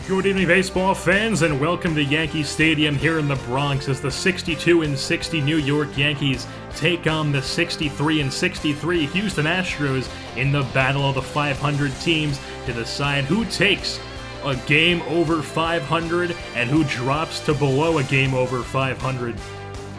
Good evening, baseball fans, and welcome to Yankee Stadium here in the Bronx as the 62-60 New York Yankees take on the 63-63 Houston Astros in the battle of the 500 teams to decide who takes a game over 500 and who drops to below a game over 500.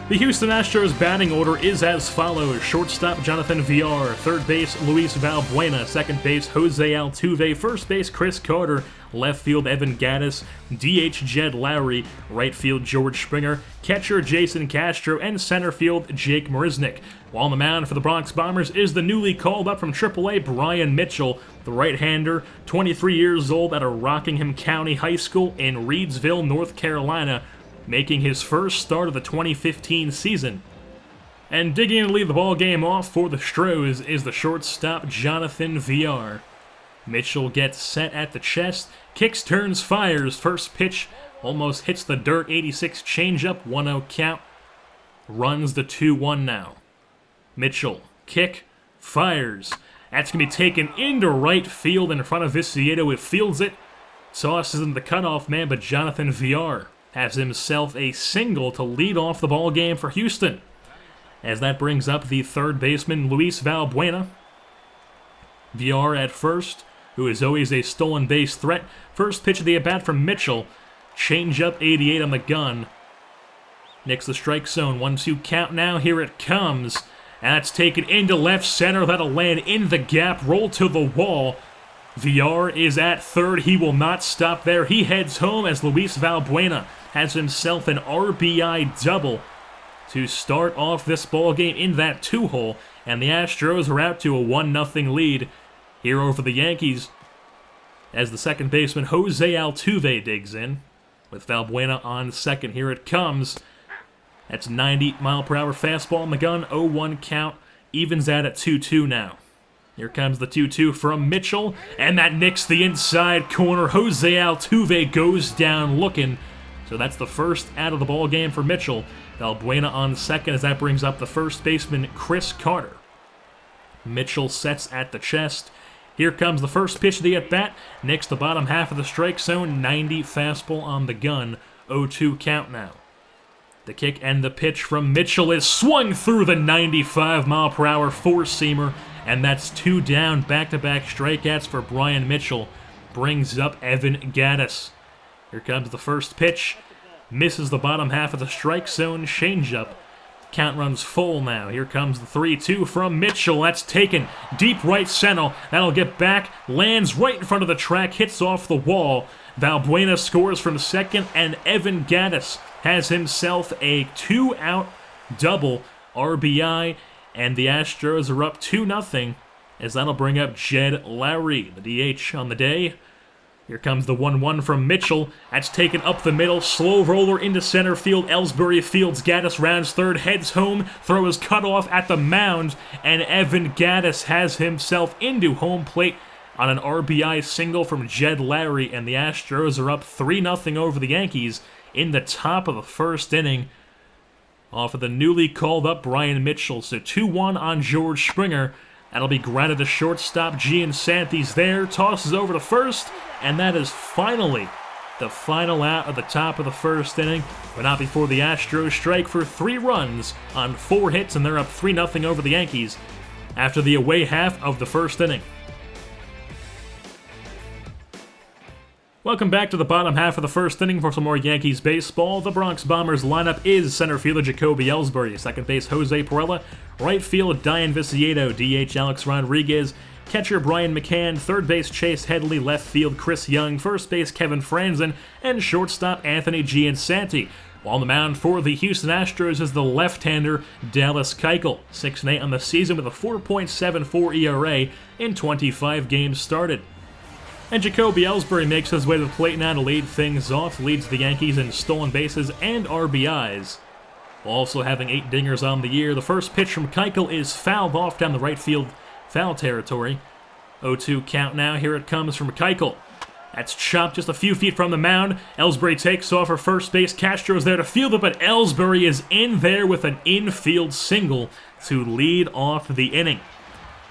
The Houston Astros batting order is as follows: shortstop Jonathan Villar, third base Luis Valbuena, second base Jose Altuve, first base Chris Carter, left field Evan Gattis, DH Jed Lowry, right field George Springer, catcher Jason Castro, and center field Jake Marisnick. While on the mound for the Bronx Bombers is the newly called up from AAA Brian Mitchell, the right-hander, 23 years old, out of Rockingham County High School in Reidsville, North Carolina, making his first start of the 2015 season. And digging in to lead the ball game off for the Stros is the shortstop Jonathan Villar. Mitchell gets set at the chest, kicks, turns, fires. First pitch almost hits the dirt. 86 changeup, 1-0 count. Runs the 2-1 now. Mitchell, kick, fires. That's going to be taken into right field in front of Viciedo. It fields it, tosses in the cutoff man, but Jonathan Villar has himself a single to lead off the ball game for Houston. As that brings up the third baseman, Luis Valbuena. Villar at first, who is always a stolen base threat. First pitch of the at-bat from Mitchell. Change-up, 88 on the gun. Nicks the strike zone, 1-2 count now, here it comes. And that's taken into left center, that'll land in the gap, roll to the wall. Villar is at third, he will not stop there. He heads home as Luis Valbuena has himself an RBI double to start off this ball game in that two-hole, and the Astros are out to a 1-0 lead here over the Yankees as the second baseman Jose Altuve digs in with Valbuena on second. Here it comes. That's 90-mile-per-hour fastball in the gun, 0-1 count, evens out at 2-2 now. Here comes the 2-2 from Mitchell, and that nicks the inside corner. Jose Altuve goes down looking. So that's the first out of the ball game for Mitchell. Valbuena on second as that brings up the first baseman, Chris Carter. Mitchell sets at the chest. Here comes the first pitch of the at-bat. Nicks the bottom half of the strike zone. 90 fastball on the gun. 0-2 count now. The kick and the pitch from Mitchell is swung through the 95-mile-per-hour four-seamer. And that's two down. Back-to-back strikeouts for Brian Mitchell. Brings up Evan Gattis. Here comes the first pitch. Misses the bottom half of the strike zone. Changeup. Count runs full now. Here comes the 3-2 from Mitchell. That's taken deep right center. That'll get back. Lands right in front of the track. Hits off the wall. Valbuena scores from second. And Evan Gattis has himself a two-out double RBI. And the Astros are up 2-0 as that'll bring up Jed Lowry, the DH on the day. Here comes the 1-1 from Mitchell. That's taken up the middle. Slow roller into center field. Ellsbury fields Gattis, rounds third, heads home. Throw is cut off at the mound. And Evan Gattis has himself into home plate on an RBI single from Jed Lowry. And the Astros are up 3-0 over the Yankees in the top of the first inning off of the newly called up Brian Mitchell. So 2-1 on George Springer. That'll be grounded to shortstop. Giansanti's there, tosses over to first, and that is finally the final out of the top of the first inning, but not before the Astros strike for 3 runs on 4 hits, and they're up 3-0 over the Yankees after the away half of the first inning. Welcome back to the bottom half of the first inning for some more Yankees baseball. The Bronx Bombers lineup is center fielder Jacoby Ellsbury, second base Jose Pirela, right field Diane Viciedo, DH Alex Rodriguez, catcher Brian McCann, third base Chase Headley, left field Chris Young, first base Kevin Franzen, and shortstop Anthony Giansanti. While on the mound for the Houston Astros is the left-hander Dallas Keuchel, 6-8 on the season with a 4.74 ERA in 25 games started. And Jacoby Ellsbury makes his way to the plate now to lead things off, leads the Yankees in stolen bases and RBIs. While also having 8 dingers on the year, the first pitch from Keuchel is fouled off down the right field foul territory. 0-2 count now, here it comes from Keuchel. That's chopped just a few feet from the mound. Ellsbury takes off for first base. Castro's there to field it, but Ellsbury is in there with an infield single to lead off the inning.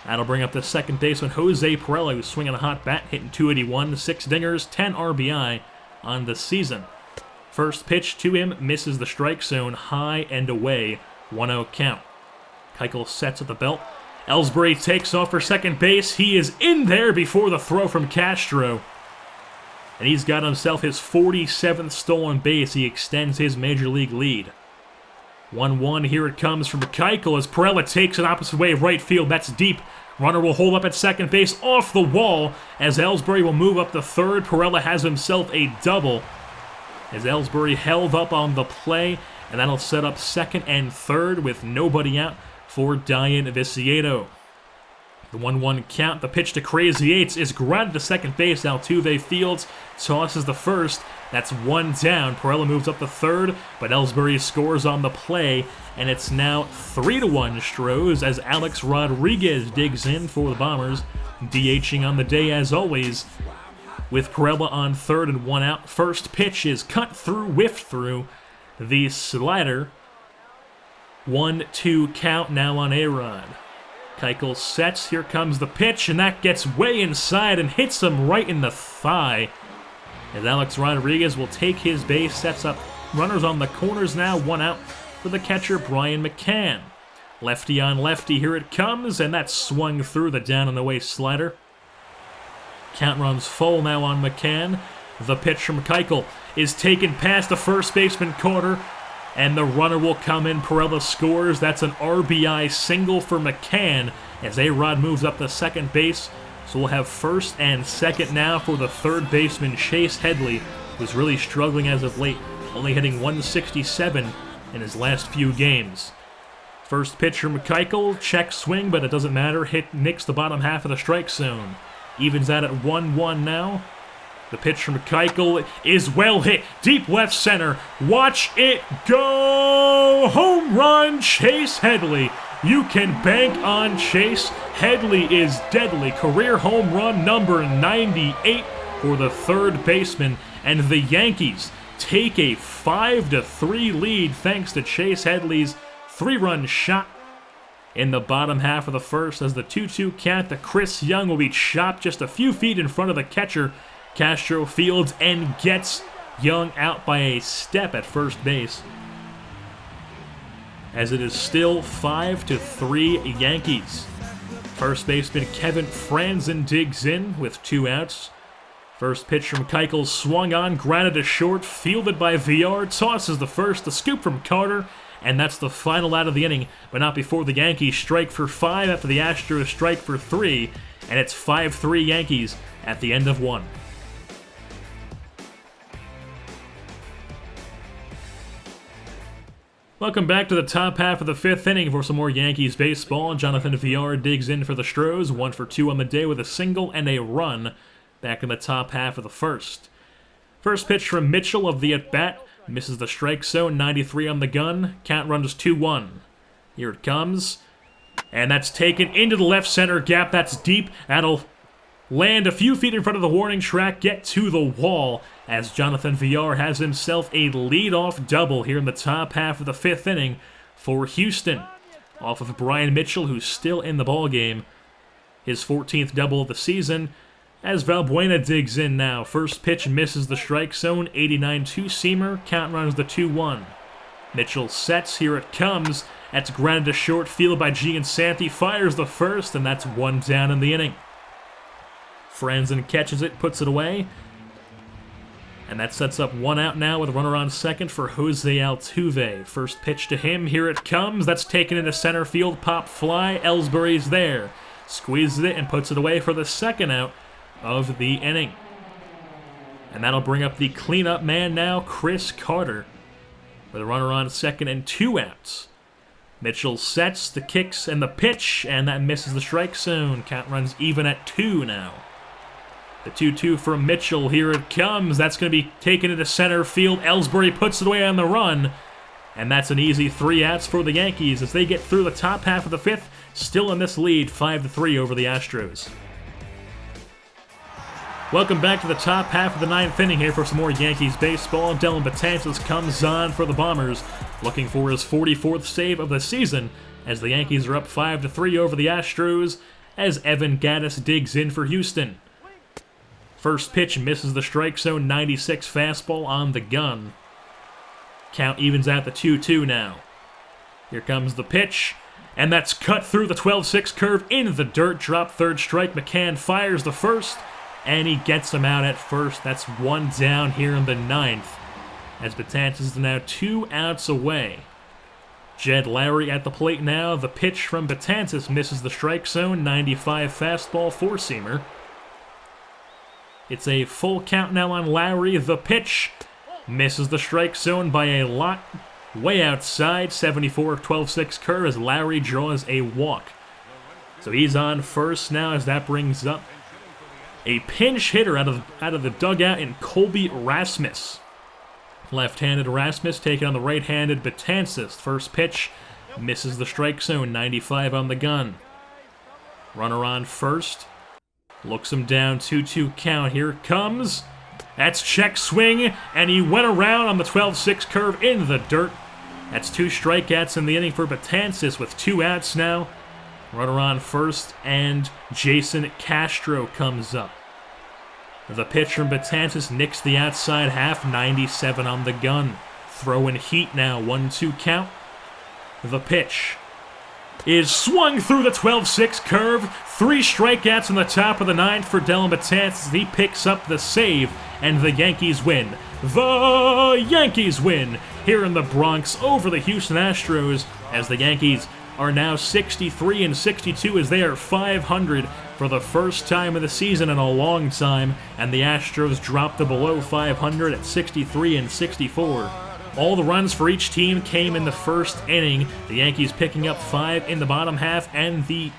That'll bring up the second baseman, Jose Pirela, who's swinging a hot bat, hitting .281, 6 dingers, 10 RBI, on the season. First pitch to him misses the strike zone, high and away, 1-0 count. Keuchel sets at the belt. Ellsbury takes off for second base. He is in there before the throw from Castro. And he's got himself his 47th stolen base. He extends his major league lead. 1-1, here it comes from Keuchel as Perella takes it opposite way of right field. That's deep. Runner will hold up at second base off the wall as Ellsbury will move up to third. Perella has himself a double as Ellsbury held up on the play, and that'll set up second and third with nobody out for Dian Viciedo. The 1-1 count, the pitch to Crazy Yates is grounded to second base. Altuve fields, tosses the first. That's one down. Perella moves up to third, but Ellsbury scores on the play, and it's now 3-1 Stros as Alex Rodriguez digs in for the Bombers, DHing on the day as always. With Perella on third and one out, first pitch is cut through, whiffed through the slider. 1-2 count now on A-Rod. Keuchel sets, here comes the pitch, and that gets way inside and hits him right in the thigh. As Alex Rodriguez will take his base, sets up runners on the corners now, one out for the catcher Brian McCann. Lefty on lefty, here it comes, and that's swung through the down and away slider. Count runs full now on McCann. The pitch from Keuchel is taken past the first baseman Carter, and the runner will come in. Perella scores. That's an RBI single for McCann as A-Rod moves up to second base. So we'll have first and second now for the third baseman, Chase Headley, who's really struggling as of late, only hitting 167 in his last few games. First pitch from Keuchel, check swing, but it doesn't matter. Nicks the bottom half of the strike zone. Evens out at 1-1 now. The pitch from Keuchel is well hit, deep left center. Watch it go! Home run, Chase Headley. You can bank on Chase. Headley is deadly. Career home run number 98 for the third baseman. And the Yankees take a 5-3 lead thanks to Chase Headley's 3-run shot in the bottom half of the first. As the 2-2 count, the Chris Young will be chopped just a few feet in front of the catcher. Castro fields and gets Young out by a step at first base. As it is still 5-3 Yankees. First baseman Kevin Franzen digs in with 2 outs. First pitch from Keuchel swung on, grounded to short, fielded by Villar, tosses the first, the scoop from Carter, and that's the final out of the inning, but not before the Yankees strike for 5 after the Astros strike for 3, and it's 5-3 Yankees at the end of 1. Welcome back to the top half of the 5th inning for some more Yankees baseball. Jonathan Villar digs in for the Stros, 1 for 2 on the day with a single and a run back in the top half of the first. First pitch from Mitchell of the at-bat, misses the strike zone, 93 on the gun, count runs 2-1. Here it comes, and that's taken into the left center gap, that's deep, that'll land a few feet in front of the warning track, get to the wall, as Jonathan Villar has himself a leadoff double here in the top half of the 5th inning for Houston. Off of Brian Mitchell, who's still in the ballgame, his 14th double of the season, as Valbuena digs in now. First pitch misses the strike zone, 89 two-seamer, count runs the 2-1. Mitchell sets, here it comes, that's grounded to short field by Giansanti, fires the first, and that's 1 down in the inning. Franzen catches it, puts it away, and that sets up 1 out now with a runner on second for Jose Altuve. First pitch to him, here it comes, that's taken into center field, pop fly, Ellsbury's there. Squeezes it and puts it away for the 2nd out of the inning. And that'll bring up the cleanup man now, Chris Carter, with a runner on second and 2 outs. Mitchell sets, the kicks, and the pitch, and that misses the strike zone. Count runs even at 2 now. The 2-2 from Mitchell, here it comes. That's going to be taken into center field. Ellsbury puts it away on the run. And that's an easy 3 outs for the Yankees as they get through the top half of the 5th, still in this lead, 5-3 over the Astros. Welcome back to the top half of the 9th inning here for some more Yankees baseball. Dellin Betances comes on for the Bombers, looking for his 44th save of the season as the Yankees are up 5-3 over the Astros as Evan Gattis digs in for Houston. First pitch misses the strike zone, 96 fastball on the gun. Count evens at the 2-2 now. Here comes the pitch, and that's cut through the 12-6 curve into the dirt. Drop third strike. McCann fires the first, and he gets him out at first. That's one down here in the ninth, as Betances is now 2 outs away. Jed Lowry at the plate now. The pitch from Betances misses the strike zone. 95 fastball, four-seamer. It's a full count now on Lowry. The pitch misses the strike zone by a lot. Way outside. 74 12-6 curve as Lowry draws a walk. So he's on first now, as that brings up a pinch hitter out of the dugout in Colby Rasmus. Left-handed Rasmus taking on the right-handed Betances. First pitch misses the strike zone. 95 on the gun. Runner on first. Looks him down. 2-2 count. Here it comes. That's check swing, and he went around on the 12-6 curve in the dirt. That's 2 strikeouts in the inning for Betances with 2 outs now. Runner on first, and Jason Castro comes up. The pitch from Betances nicks the outside half. 97 on the gun. Throwing heat now. 1-2 count. The pitch is swung through the 12-6 curve. 3 strikeouts in the top of the ninth for Dellin Betances. He picks up the save, and the Yankees win. The Yankees win here in the Bronx over the Houston Astros, as the Yankees are now 63-62 as they are 500 for the first time of the season in a long time, and the Astros drop to below 500 at 63-64. All the runs for each team came in the first inning, the Yankees picking up 5 in the bottom half, and the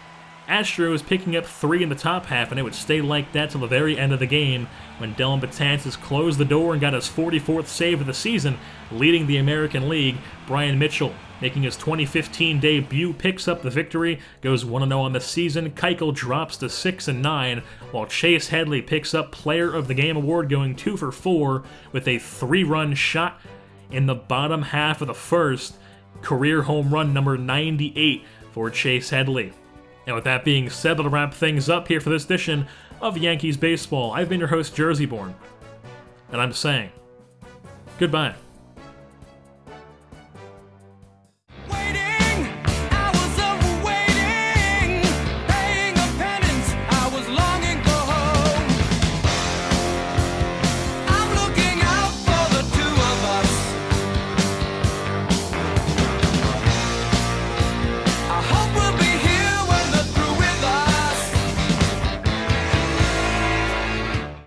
Astros picking up 3 in the top half, and it would stay like that till the very end of the game when Dellin Betances closed the door and got his 44th save of the season, leading the American League. Brian Mitchell, making his 2015 debut, picks up the victory, goes 1-0 on the season. Keuchel drops to 6-9, while Chase Headley picks up Player of the Game award, going 2 for 4 with a 3-run shot in the bottom half of the first. Career home run number 98 for Chase Headley. And with that being said, that'll wrap things up here for this edition of Yankees Baseball. I've been your host, JerseyBorn, and I'm saying goodbye.